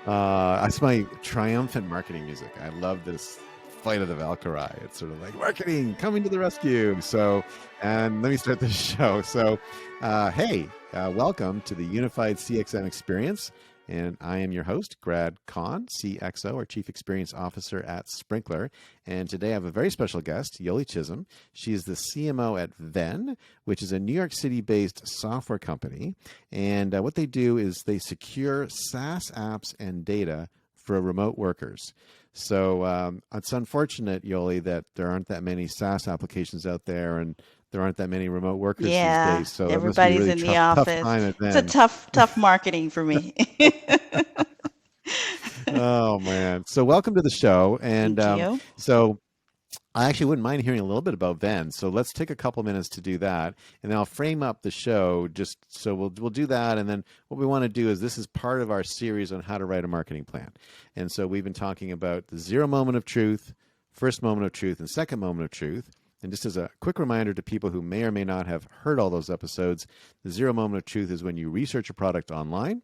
That's my triumphant marketing music. I love this Flight of the Valkyrie. It's sort of like marketing coming to the rescue. So, and let me start this show. So, welcome to the Unified CXM Experience. And I am your host, Grad Kahn, CXO, or Chief Experience Officer at Sprinklr. And today I have a very special guest, Yoli Chisholm. She is the CMO at Venn, which is a New York City-based software company. And what they do is they secure SaaS apps and data for remote workers. So it's unfortunate, Yoli, that there aren't that many SaaS applications out there, and there aren't that many remote workers these Yeah, days. So it must be a everybody's really in the tough office. time at It's a Venn. tough marketing for me. Oh man! So welcome to the show, and Thank you. so I actually wouldn't mind hearing a little bit about Venn. So let's take a couple minutes to do that, and then I'll frame up the show. Just so we'll do that, and then what we want to do is this is part of our series on how to write a marketing plan. And so we've been talking about the zero moment of truth, first moment of truth, and second moment of truth. And just as a quick reminder to people who may or may not have heard all those episodes, the zero moment of truth is when you research a product online.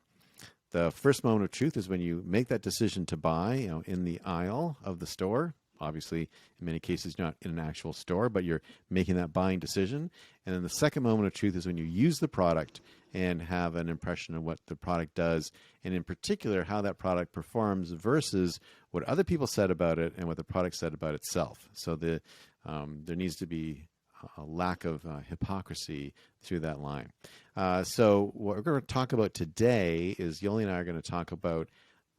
The first moment of truth is when you make that decision to buy, in the aisle of the store. Obviously, in many cases, not in an actual store, but you're making that buying decision. And then the second moment of truth is when you use the product and have an impression of what the product does, and in particular, how that product performs versus what other people said about it and what the product said about itself. So there needs to be a lack of hypocrisy through that line. So what we're going to talk about today is Yoli and I are going to talk about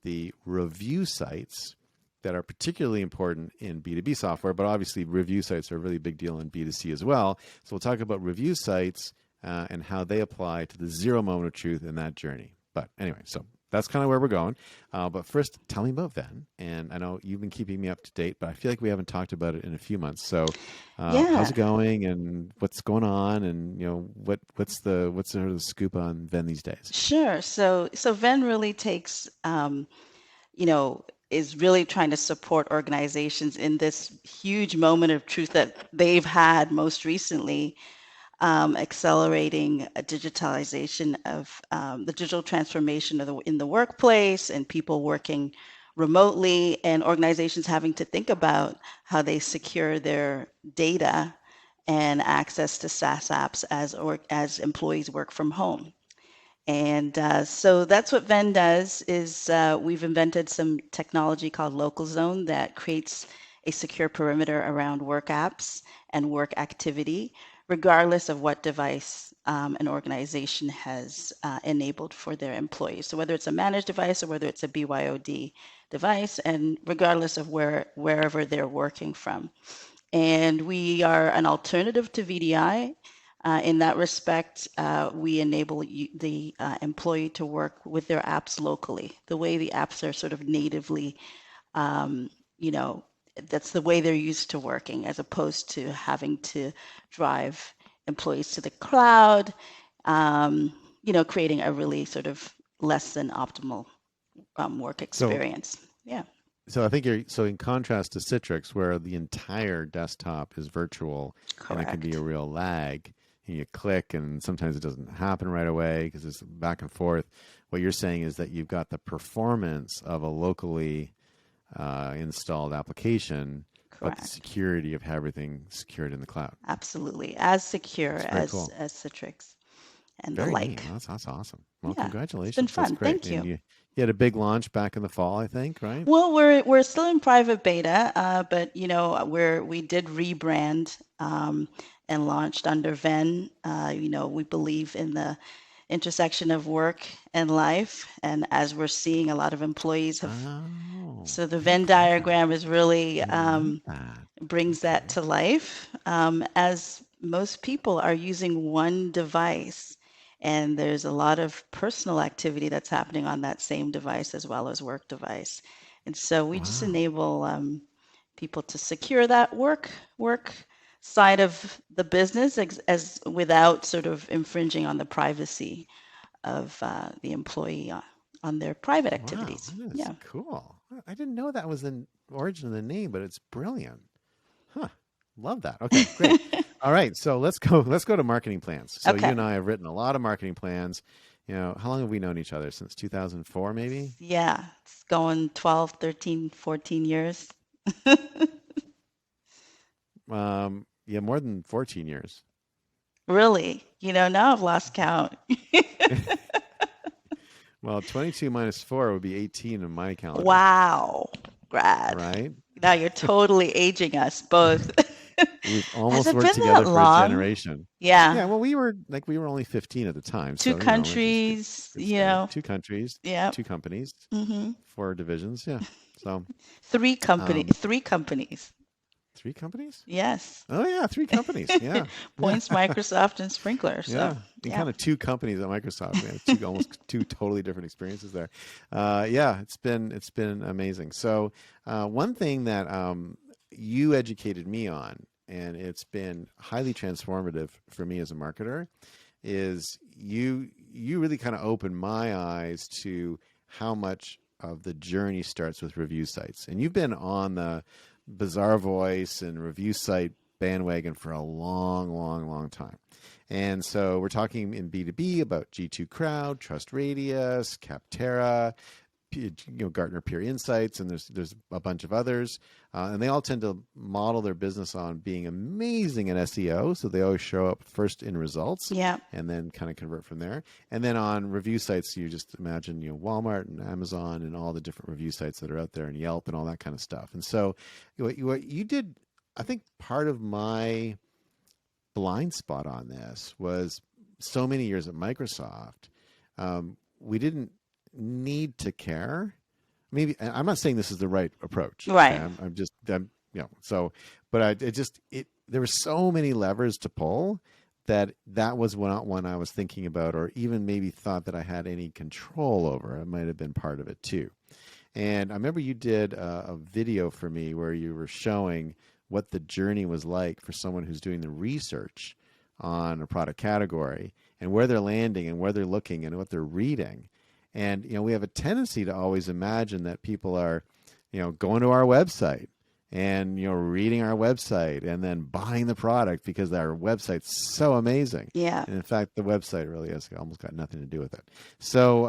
the review sites that are particularly important in B2B software, but obviously review sites are a really big deal in B2C as well. So we'll talk about review sites and how they apply to the zero moment of truth in that journey. But anyway, so that's kind of where we're going. But first, tell me about Venn. And I know you've been keeping me up to date, but I feel like we haven't talked about it in a few months. So how's Yeah, it going and what's going on? And, what's the sort of the scoop on Venn these days? sure. So Venn really takes, you know, is really trying to support organizations in this huge moment of truth that they've had most recently, accelerating a digitalization of the digital transformation of in the workplace and people working remotely and organizations having to think about how they secure their data and access to SaaS apps as employees work from home. And so that's what Venn does is we've invented some technology called Local Zone that creates a secure perimeter around work apps and work activity, regardless of what device an organization has enabled for their employees. So whether it's a managed device or whether it's a BYOD device, and regardless of wherever they're working from. And we are an alternative to VDI. In that respect, we enable the employee to work with their apps locally. The way the apps are sort of natively, um, you know, that's the way they're used to working, as opposed to having to drive employees to the cloud, creating a really sort of less than optimal work So experience. Yeah, So I think so in contrast to Citrix, where the entire desktop is virtual and it can be a correct. real lag, and you click and sometimes it doesn't happen right away because it's back and forth. What you're saying is that you've got the performance of a locally installed application, but the Correct. security of everything secured in the cloud. Absolutely. As secure It's very cool. as Citrix and the Very neat. like. Well, that's awesome. Well, Yeah, it's been congratulations. That's fun. great. Thank And you. you had a big launch back in the fall, I think, right? Well, we're still in private beta, but we did rebrand and launched under Venn. We believe in the intersection of work and life, and as we're seeing, a lot of employees have. Oh, So the Venn okay. diagram is really I like that. brings that Okay. to life, as most people are using one device, and there's a lot of personal activity that's happening on that same device as well as work device. And so we just Wow. enable people to secure that work side of the business as without sort of infringing on the privacy of the employee on their private Wow. activities. That is Yeah. cool. I didn't know that was the origin of the name, but it's brilliant. Huh. Love that. Okay, great. All right, so let's go to marketing plans. So you Okay. and I have written a lot of marketing plans. How long have we known each other? Since 2004, maybe? Yeah, it's going 12, 13, 14 years. Yeah, more than 14 years. Really? Now I've lost count. Well, 22 minus 4 would be 18 in my calendar, Wow, Brad. right? Now you're totally aging us both. We've Has almost it worked been that together for a long? generation. Yeah, Yeah. well, we were only 15 at the time, Two so it's just good, countries, good start. Two yeah. countries, two companies, hmm four divisions. Yeah, so um, Three companies. three companies. Yes. Oh yeah, three companies. Yeah, yeah, Points, Microsoft, and Sprinkler. So, yeah. And yeah. kind of two companies at Microsoft. We have almost two totally different experiences there. Yeah, it's been amazing. So one thing that you educated me on, and it's been highly transformative for me as a marketer, is you really kind of opened my eyes to how much of the journey starts with review sites. And you've been on the Bazaar Voice and review site bandwagon for a long, long, long time. And so we're talking in B2B about G2 Crowd, Trust Radius, Capterra, Gartner Peer Insights, and there's a bunch of others, and they all tend to model their business on being amazing at SEO. So they always show up first in results, Yeah. and then kind of convert from there. And then on review sites, you just imagine Walmart and Amazon and all the different review sites that are out there, and Yelp and all that kind of stuff. And so what you did, I think part of my blind spot on this was so many years at Microsoft, we didn't need to care. Maybe I'm not saying this is the right approach. Okay, Right. so, but there were so many levers to pull that was not one I was thinking about, or even maybe thought that I had any control over. It might have been part of it too. And I remember you did a video for me where you were showing what the journey was like for someone who's doing the research on a product category and where they're landing and where they're looking and what they're reading. And we have a tendency to always imagine that people are, going to our website and reading our website and then buying the product because our website's so amazing. Yeah. And in fact, the website really has almost got nothing to do with it. So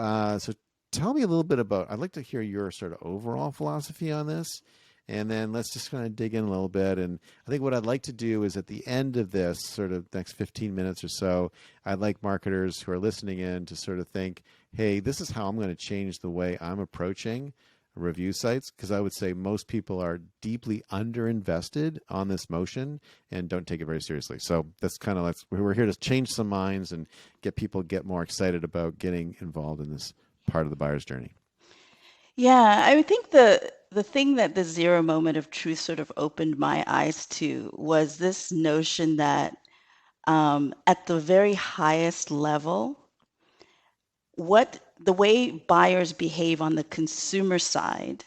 tell me a little bit about. I'd like to hear your sort of overall philosophy on this, and then let's just kind of dig in a little bit. And I think what I'd like to do is at the end of this sort of next 15 minutes or so, I'd like marketers who are listening in to sort of think, hey, this is how I'm going to change the way I'm approaching review sites, because I would say most people are deeply underinvested on this motion and don't take it very seriously. So that's kind of we're here to change some minds and get more excited about getting involved in this part of the buyer's journey. Yeah, I would think the thing that the zero moment of truth sort of opened my eyes to was this notion that at the very highest level, what the way buyers behave on the consumer side,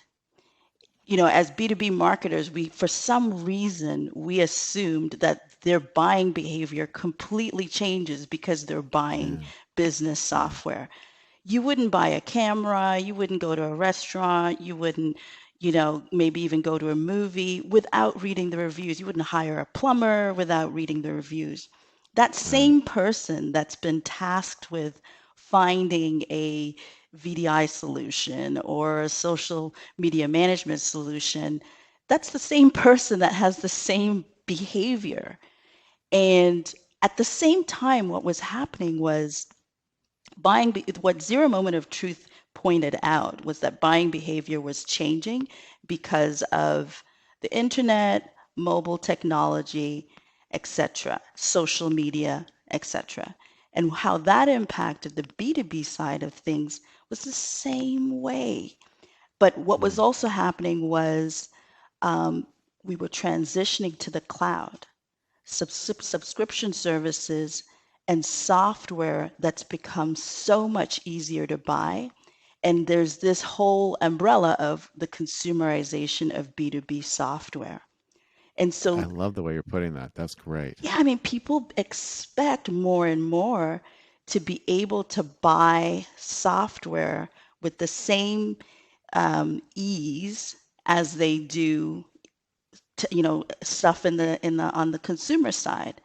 as B2B marketers, for some reason, we assumed that their buying behavior completely changes because they're buying Yeah, business yeah, software. You wouldn't buy a camera, you wouldn't go to a restaurant, you wouldn't, maybe even go to a movie without reading the reviews. You wouldn't hire a plumber without reading the reviews. That right, same person that's been tasked with finding a VDI solution or a social media management solution, that's the same person that has the same behavior. And at the same time, what was happening was what Zero Moment of Truth pointed out was that buying behavior was changing because of the internet, mobile technology, etc., social media, etc. And how that impacted the B2B side of things was the same way. But what was mm, also happening was um, we were transitioning to the cloud subscription services and software that's become so much easier to buy. And there's this whole umbrella of the consumerization of B2B software. And I so, love the way you're putting that. That's great. yeah, I mean, people expect more and more to be able to buy software with the same ease as they do, stuff in the on the consumer side.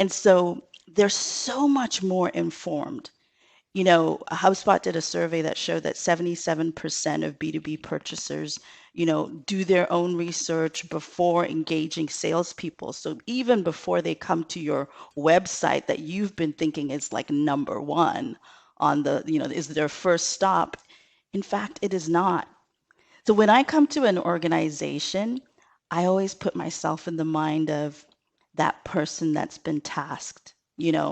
And so they're so much more informed. HubSpot did a survey that showed that 77% of B2B purchasers, do their own research before engaging salespeople. So even before they come to your website that you've been thinking is like number one on the, is their first stop. In fact, it is not. So when I come to an organization, I always put myself in the mind of that person that's been tasked.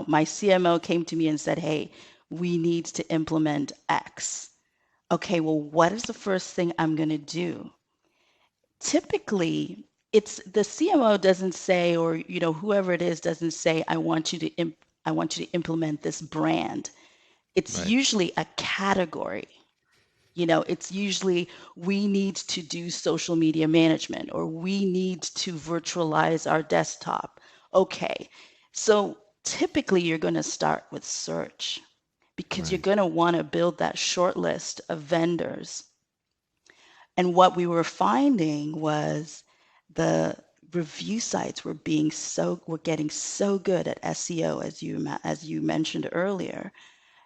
My CMO came to me and said, "Hey, we need to implement X." Okay, well, what is the first thing I'm going to do? Typically, it's the CMO doesn't say, or whoever it is doesn't say, I want you to implement this brand. It's Right. usually a category. It's usually we need to do social media management or we need to virtualize our desktop. Okay, so typically you're going to start with search because you're Right. going to want to build that short list of vendors. And what we were finding was the review sites were getting so good at SEO as you mentioned earlier,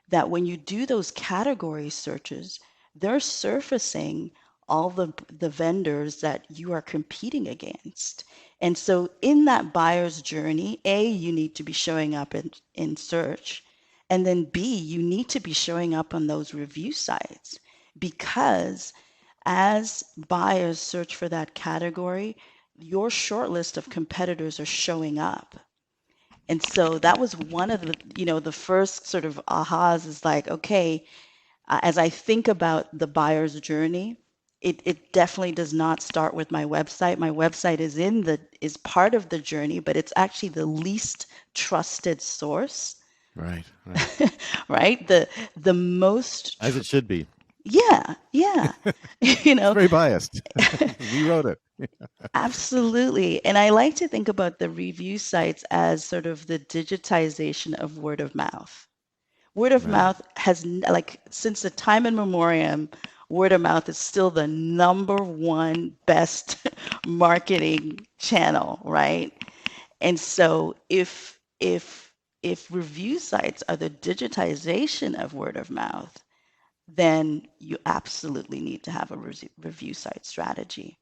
that when you do those category searches, they're surfacing all the vendors that you are competing against. And so in that buyer's journey, A, you need to be showing up in search. And then B, you need to be showing up on those review sites because as buyers search for that category, your short list of competitors are showing up. And so that was one of the first sort of ahas is like, okay, as I think about the buyer's journey, it definitely does not start with my website. My website is part of the journey, but it's actually the least trusted source, Right. Right. right? The most, As it should be. yeah, yeah, you It's know, very biased. We wrote it. absolutely. And I like to think about the review sites as sort of the digitization of word of mouth. Word of Right. mouth has, like, since the time in memoriam, word of mouth is still the number one best marketing channel, right? And so if review sites are the digitization of word of mouth, then you absolutely need to have a review site strategy.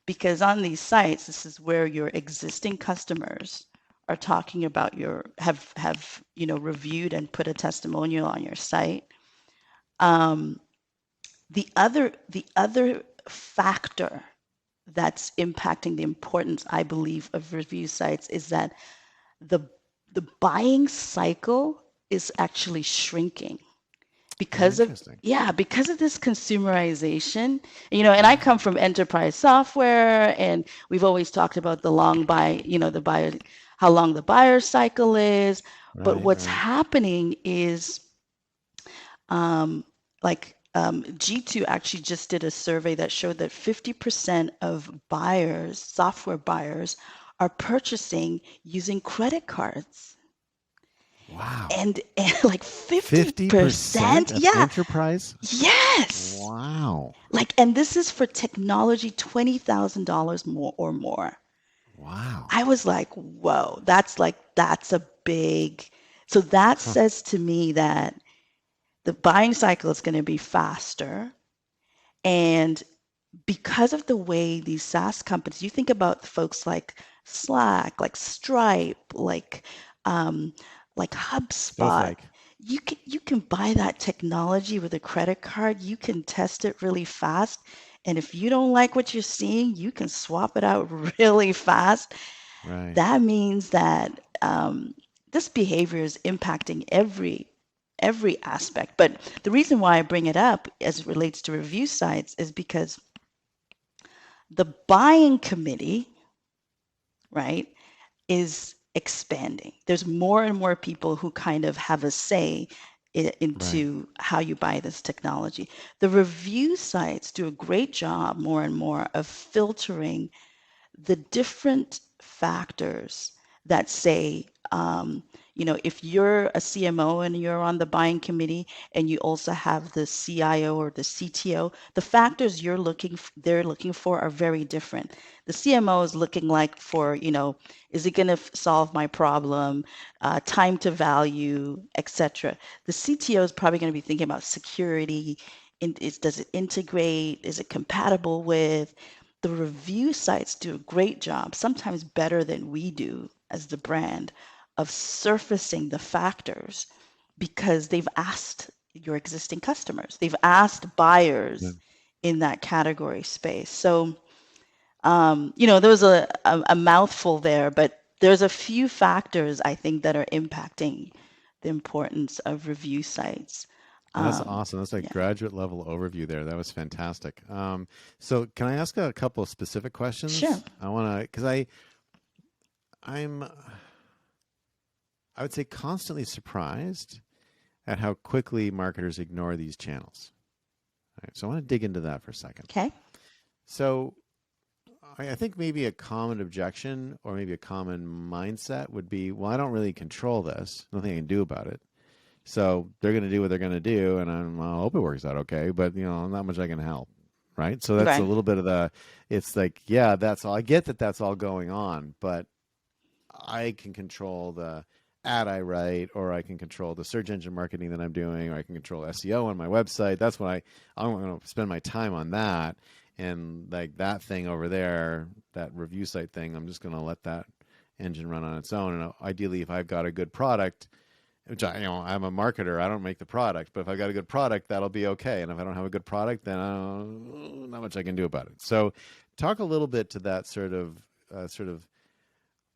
Because on these sites, this is where your existing customers are talking about have reviewed and put a testimonial on your site. Um, the other factor that's impacting the importance, I believe, of review sites is that the the buying cycle is actually shrinking Oh, because of interesting. yeah, because of this consumerization. And I come from enterprise software, and we've always talked about the long buy, the buyer, how long the buyer cycle is. But Right. what's Right. happening is G2 actually just did a survey that showed that 50% of buyers, software buyers, are purchasing using credit cards. Wow. And like 50% 50%? of Yeah, enterprise? yes. Wow. And this is for technology, $20,000 more or more. Wow. I was like, whoa, that's a big. So that Huh. says to me that the buying cycle is going to be faster. And because of the way these SaaS companies, you think about folks like Slack, like Stripe, um, like HubSpot. Snowflake. You can buy that technology with a credit card. You can test it really fast, and if you don't like what you're seeing, you can swap it out really fast. Right. That means that this behavior is impacting every aspect. But the reason why I bring it up as it relates to review sites is because the buying committee, right, is expanding. There's more and more people who kind of have a say Right. into how you buy this technology. The review sites do a great job more and more of filtering the different factors that say, if you're a CMO and you're on the buying committee and you also have the CIO or the CTO, the factors they're looking for are very different. The CMO is looking like for, is it going to solve my problem, time to value, etc. The CTO is probably going to be thinking about security. Does it integrate? Is it compatible with? The review sites do a great job, sometimes better than we do as the brand, of surfacing the factors because they've asked your existing customers, they've asked Yeah. buyers in that category space. So, there was a mouthful there, but there's a few factors I think that are impacting the importance of review sites. That's awesome. That's a Yeah, graduate level overview there. That was fantastic. So can I ask a couple of specific sure. questions? I want to, because I'm, I would say constantly surprised at how quickly marketers ignore these channels. All right, so I want to dig into that for a second. Okay. So I think maybe a common objection or maybe a common mindset would be, well, I don't really control this. Nothing I can do about it. So they're going to do what they're going to do, and I hope it works out okay. But not much I can help, right? So that's a Right. little bit of the. It's like, yeah, that's all. I get that that's all going on, but I can control the ad I write, or I can control the search engine marketing that I'm doing, or I can control SEO on my website. That's what I'm going to spend my time on that, and like that thing over there, that review site thing, I'm just going to let that engine run on its own. And ideally, if I've got a good product, which I'm a marketer, I don't make the product, but if I've got a good product, that'll be okay. And if I don't have a good product, then not much I can do about it. So, talk a little bit to that sort of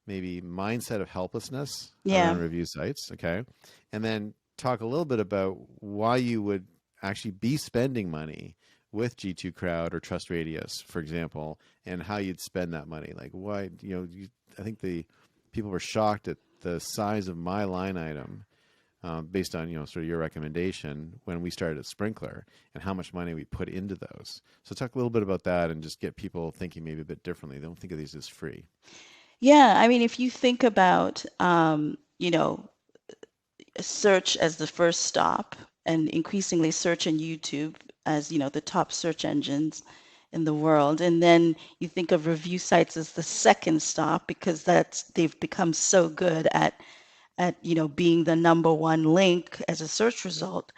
maybe mindset of helplessness Yeah. around review sites, okay, and then talk a little bit about why you would actually be spending money with G2 Crowd or Trust Radius, for example, and how you'd spend that money. Like why, I think the people were shocked at the size of my line item based on sort of your recommendation when we started at Sprinkler and how much money we put into those. So talk a little bit about that and just get people thinking maybe a bit differently. They don't think of these as free. Yeah. I mean, if you think about, search as the first stop and increasingly search and YouTube as, the top search engines in the world. And then you think of review sites as the second stop because they've become so good at being the number one link as a search result.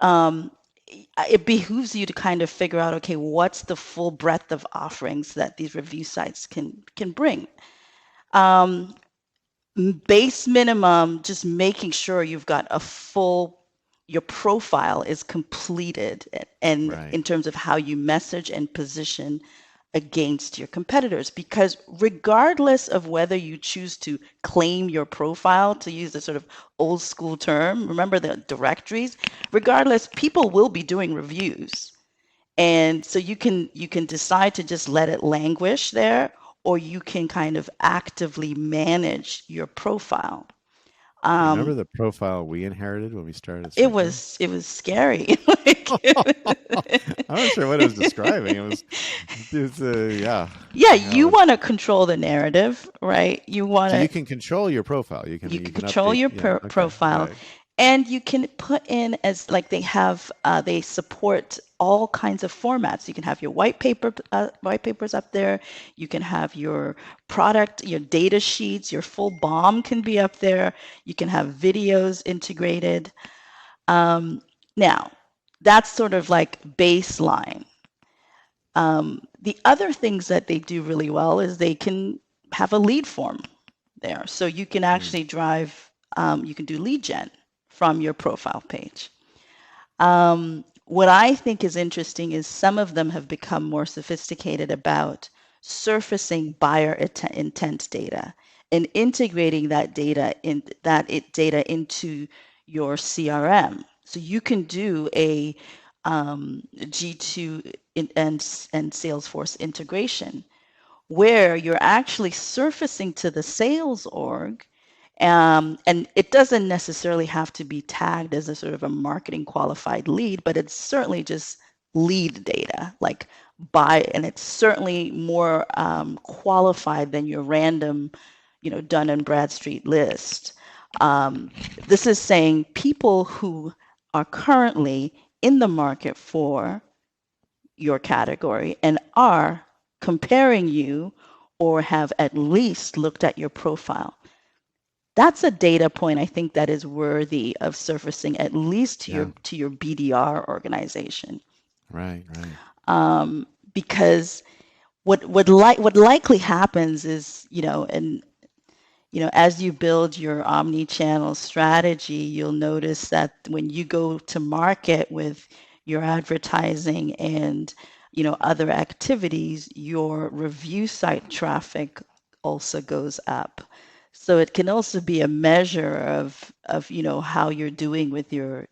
Um, it behooves you to kind of figure out, okay, what's the full breadth of offerings that these review sites can bring. Um, Base minimum, just making sure you've got your profile is completed and Right. in terms of how you message and position against your competitors. Because regardless of whether you choose to claim your profile, to use the sort of old school term, remember the directories, regardless, people will be doing reviews. And so you can decide to just let it languish there, or you can kind of actively manage your profile. Do you remember Um, the profile we inherited when we started it Sprinkler? was it was scary. Like, I'm not sure what it was describing. It's yeah, yeah, yeah. It you was, want to control the narrative, right? You want so you to can control your profile. you You can can control update. your Yeah. Okay. profile, Right. and you can put in as like they support all kinds of formats. You can have your white papers up there. You can have your product, your data sheets, your full BOM can be up there. You can have videos integrated. Now, that's sort of like baseline. The other things that they do really well is they can have a lead form there. So you can Mm. actually you can do lead gen from your profile page. What I think is interesting is some of them have become more sophisticated about surfacing buyer intent data and integrating that data into your CRM. So you can do a G2 and Salesforce integration where you're actually surfacing to the sales org. And it doesn't necessarily have to be tagged as a sort of a marketing qualified lead, but it's certainly just lead data, like and it's certainly more qualified than your random, Dun and Bradstreet list. This is saying people who are currently in the market for your category and are comparing you or have at least looked at your profile. That's a data point I think that is worthy of surfacing at least Yeah. to your BDR organization. Right. Right. Because what likely happens is, and as you build your omni-channel strategy, you'll notice that when you go to market with your advertising and, other activities, your review site traffic also goes up. So it can also be a measure of how you're doing with your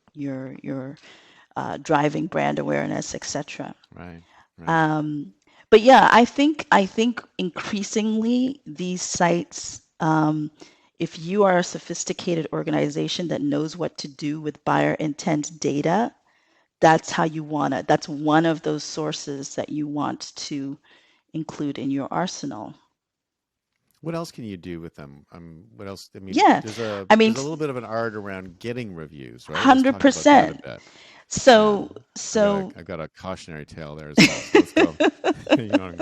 driving brand awareness, etc. Right. Right. But yeah, I think increasingly these sites, if you are a sophisticated organization that knows what to do with buyer intent data, that's how you want to. That's one of those sources that you want to include in your arsenal. What else can you do with them? What else? I mean, Yeah, I mean, there's a little bit of an art around getting reviews, right? Let's talk about that a 100%. bit. Yeah, So so I've got a cautionary tale there as well. So let's go. You know,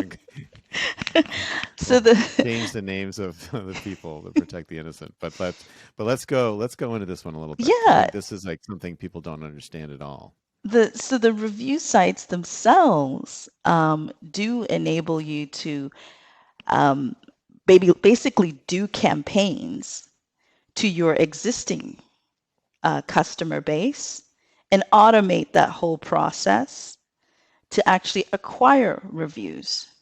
so we'll the change the names of the people that protect the innocent. Let's go into this one a little bit because I yeah, think this is like something people don't understand at all. the review sites themselves do enable you to um, basically do campaigns to your existing customer base and automate that whole process to actually acquire reviews. And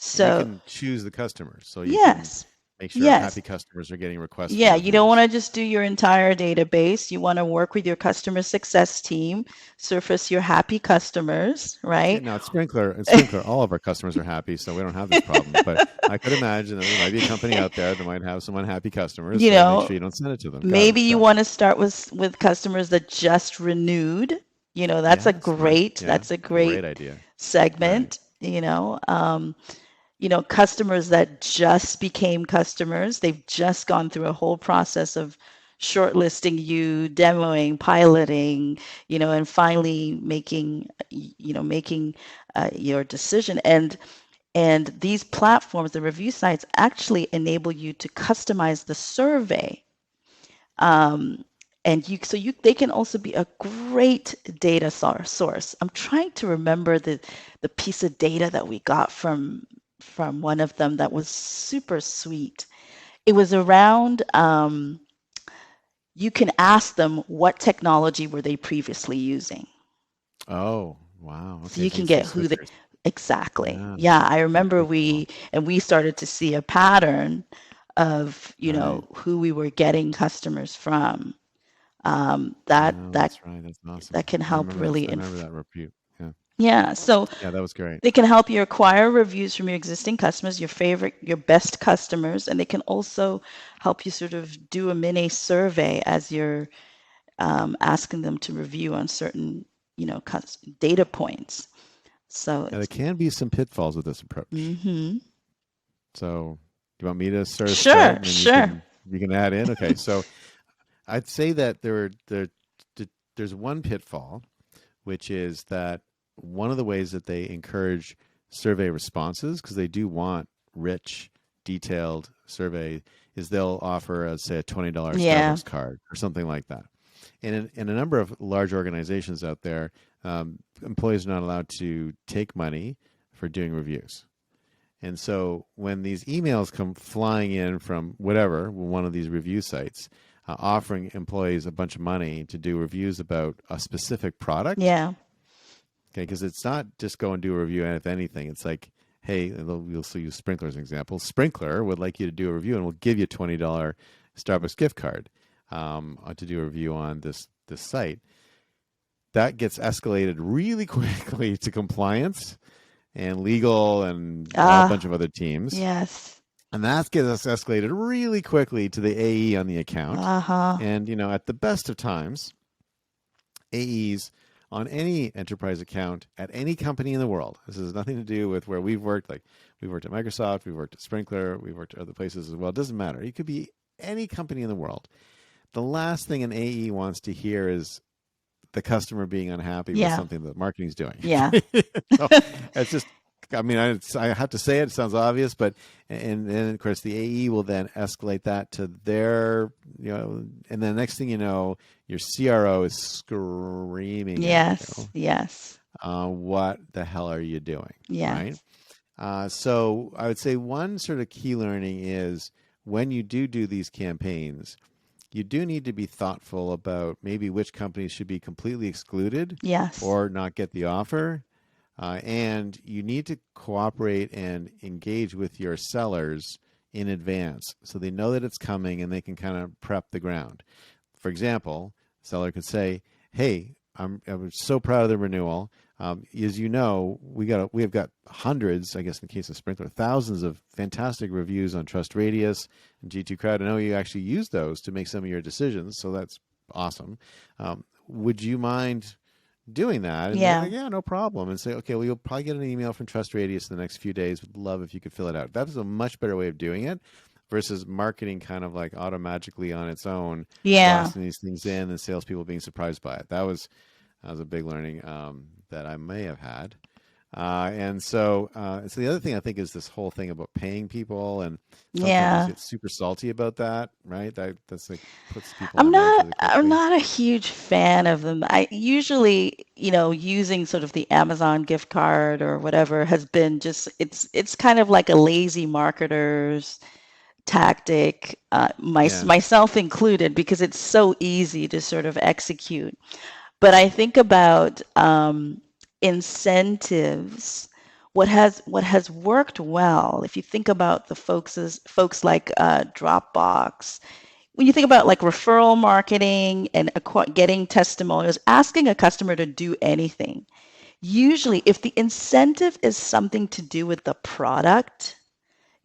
you So, can choose the customers, so you can yes, make sure yes. happy customers are getting requests for Yeah, you don't want reviews. to just do your entire database. You want to work with your customer success team, surface your happy customers, Yeah, right? now it's Sprinkler. It's Sprinkler. All of our customers are happy, so we don't have this problem. But I could imagine that there might be a company out there that might have some unhappy customers, You so make know, sure you don't send it to them. Got maybe it. you So want to start with customers that just renewed. yes, right. Yeah, That's a great great idea. Right. segment. Customers that just became customers. They've just gone through a whole process of shortlisting you, demoing, piloting, and finally making your decision. And these platforms, the review sites, actually enable you to customize the survey. Um, and they can also be a great data source. I'm trying to remember the piece of data that we got from one of them that was super sweet. It was around you can ask them what technology were they previously using. Oh, wow. So Okay, you so you can see get who they switchers. exactly. Yeah, Yeah, I remember pretty cool. we started to see a pattern of, Right. who we were getting customers from. Um, that No, that that's right. That's that awesome. can help really I remember that repute. Yeah. yeah. So Yeah, that was great. they can help you acquire reviews from your existing customers, your best customers, and they can also help you sort of do a mini survey as you're asking them to review on certain, data points. So Now there it's can be some pitfalls with this approach. mm-hmm. So, do you want me to sort of start Sure, and then sure. you can add in? Okay. So, I'd say that there's one pitfall, which is that one of the ways that they encourage survey responses, because they do want rich, detailed survey, is they'll offer, say, a $20 Yeah. Starbucks card or something like that. And in a number of large organizations out there, employees are not allowed to take money for doing reviews. And so when these emails come flying in from whatever, one of these review sites, offering employees a bunch of money to do reviews about a specific product, Yeah. okay, because it's not just go and do a review of anything. It's like, hey, we'll use Sprinkler as an example. Sprinkler would like you to do a review and we'll give you a $20 Starbucks gift card to do a review on this site. That gets escalated really quickly to compliance and legal and a bunch Ah, of other teams. yes. And that gets us escalated really quickly to the AE on the account. Uh-huh. And, at the best of times, AEs on any enterprise account at any company in the world, this has nothing to do with where we've worked. Like we've worked at Microsoft, we've worked at Sprinkler, we've worked at other places as well. It doesn't matter. It could be any company in the world. the last thing an AE wants to hear is the customer being unhappy with Yeah. something that marketing's doing. Yeah. So it's just, I mean, I have to say it. It sounds obvious, but and then of course the AE will then escalate that to their, and then the next thing you know, your CRO is screaming at Yes. you. Yes. What the hell are you doing, right? Yes. So I would say one sort of key learning is when you do these campaigns, you do need to be thoughtful about maybe which companies should be completely excluded Yes. or not get the offer. And you need to cooperate and engage with your sellers in advance so they know that it's coming and they can kind of prep the ground. For example, the seller could say, "Hey, I'm so proud of the renewal. As you know, we have got hundreds, I guess in the case of Sprinkler, thousands of fantastic reviews on Trust Radius and G2 Crowd. I know you actually use those to make some of your decisions, so that's awesome. Would you mind doing that?" And they're Yeah. like, "Yeah, no problem." And say, "Okay, well, you'll probably get an email from Trust Radius in the next few days. Would love if you could fill it out." That is a much better way of doing it versus marketing kind of like automagically on its own, Yeah. blasting these things in and salespeople being surprised by it. That was a big learning that I may have had. So the other thing I think is this whole thing about paying people, and some companies Yeah. get super salty about that, right? That's like puts people I'm on edge not really I'm quickly. not a huge fan of them. I usually, using sort of the Amazon gift card or whatever has been just it's kind of like a lazy marketer's tactic, Yeah. myself included, because it's so easy to sort of execute. But I think about incentives. What has worked well, if you think about the folks like Dropbox, when you think about like referral marketing and getting testimonials, asking a customer to do anything, usually if the incentive is something to do with the product,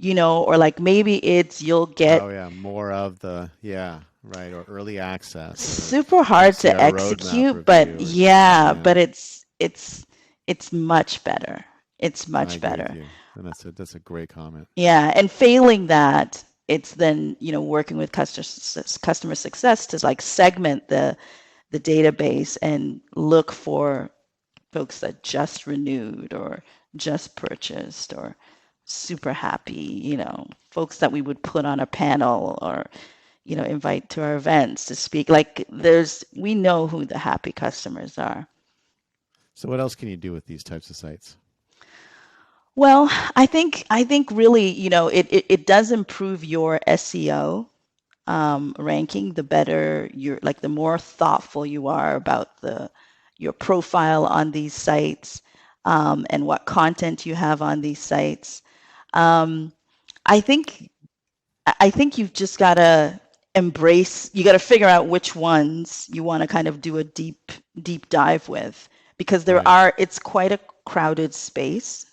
or like maybe it's you'll Oh get yeah, more of the, yeah, right, or early access, or super come hard see to our roadmap execute, but review or something. yeah, Yeah, but it's much better. It's I much agree with better. you, and that's a great comment. Yeah, and failing that, it's then, working with customer success to like segment the database and look for folks that just renewed or just purchased or super happy, folks that we would put on a panel or, invite to our events to speak. Like we know who the happy customers are. So what else can you do with these types of sites? Well, I think really, it does improve your SEO ranking. The better like the more thoughtful you are about your profile on these sites, and what content you have on these sites. Um, I think I think you've just got to you got to figure out which ones you want to kind of do a deep dive with, because Right. it's quite a crowded space.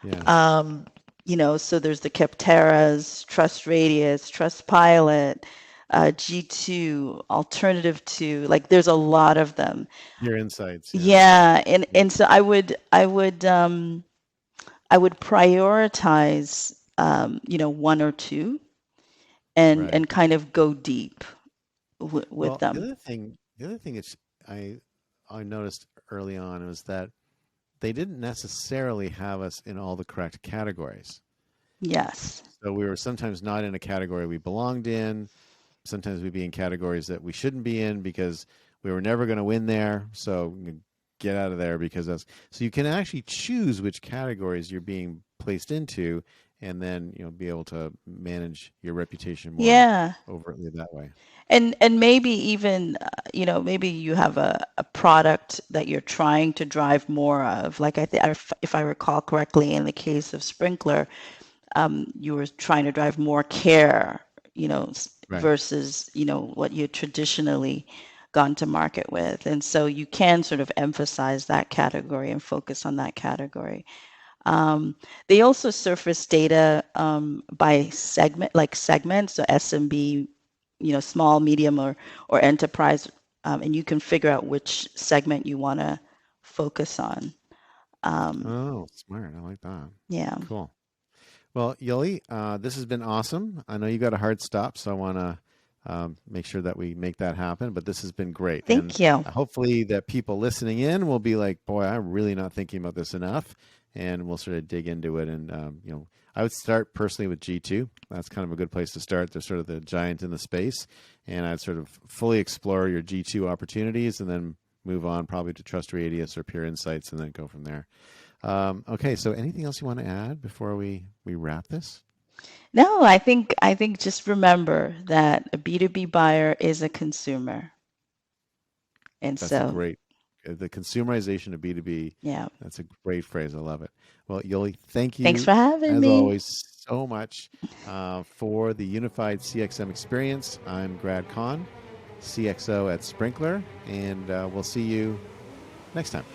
Yes. Um, so there's the Capteras, Trust Radius, Trust Pilot, G2, Alternative 2. Like there's a lot of them. Your insights. Yeah. Yeah, and Yeah. so I would prioritize, one or two, and Right. kind of go deep with Well, the them. other thing, the other thing is I I noticed early on was that they didn't necessarily have us in all the correct categories. Yes. So we were sometimes not in a category we belonged in. Sometimes we'd be in categories that we shouldn't be in because we were never going to win there. So get out of there because that's so you can actually choose which categories you're being placed into, and then be able to manage your reputation more Yeah. overtly that way. And maybe even, maybe you have a product that you're trying to drive more of. Like I think, if I recall correctly, in the case of Sprinkler, you were trying to drive more care, Right. versus, what you traditionally gone to market with. And so you can sort of emphasize that category and focus on that category. Um, they also surface data, by segment, like segments, so SMB, small, medium, or enterprise, and you can figure out which segment you want to focus on. Um, Oh, smart. I like that. yeah. Cool. Well, Yoli, this has been awesome. I know you got a hard stop, so I want to make sure that we make that happen. But this has been great. And Thank you. hopefully that people listening in will be like, boy, I'm really not thinking about this enough. And we'll sort of dig into it. And, I would start personally with G2. That's kind of a good place to start. They're sort of the giant in the space. And I'd sort of fully explore your G2 opportunities and then move on probably to Trust Radius or Pure Insights and then go from there. Okay, so anything else you want to add before we wrap this? No, I think just remember that a B2B buyer is a consumer. And That's a so, great, the consumerization of B2B. yeah. That's a great phrase. I love it. Well, Yoli, thank Thanks you for having as me. always so much for the Unified CXM experience. I'm Grad Khan, CXO at Sprinkler, and we'll see you next time.